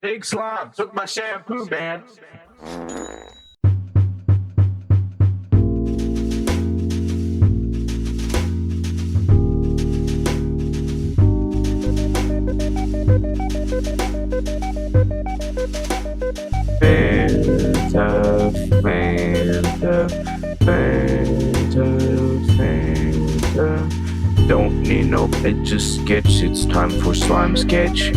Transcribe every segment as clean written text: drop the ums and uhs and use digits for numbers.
Big slime took my shampoo, man. Fanta, Fanta, Fanta, Fanta. Don't need no Etch-a-Sketch, it's time for slime sketch.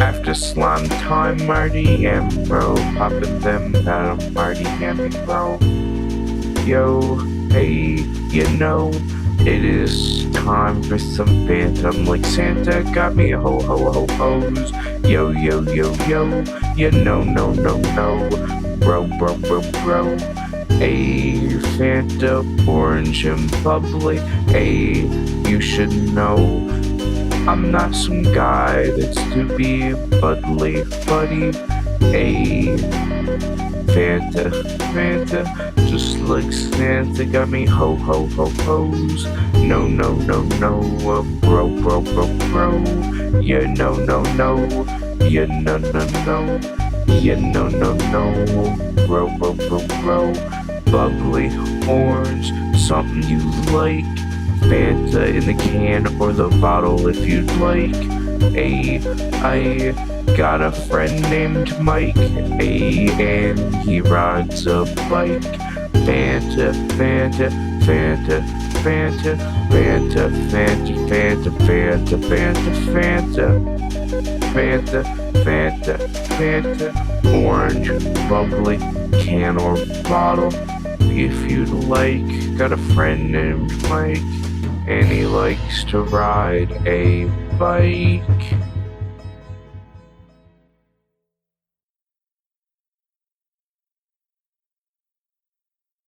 After slime time, Marty and bro, popping them that I'm Marty and bro. Yo, hey, you know, it is time for some phantom like Santa got me a ho ho ho hose. Yo yo yo yo, you know no no no, bro bro bro bro. A Fanta, orange and bubbly. A you should know I'm not some guy that's to be buddly buddy. A Fanta, Fanta, just like Santa got me ho ho ho hos. No no no no, bro bro bro bro. Yeah no no no, yeah no no no, yeah no no no, bro bro bro bro. Bubbly orange, something you like. Fanta in the can or the bottle if you'd like. I got a friend named Mike, and he rides a bike. Fanta, Fanta, Fanta, Fanta, Fanta, Fanta, Fanta, Fanta, Fanta, Fanta, Fanta, Fanta, Fanta, orange, bubbly, can or bottle, if you'd like. Got a friend named Mike, and he likes to ride a bike.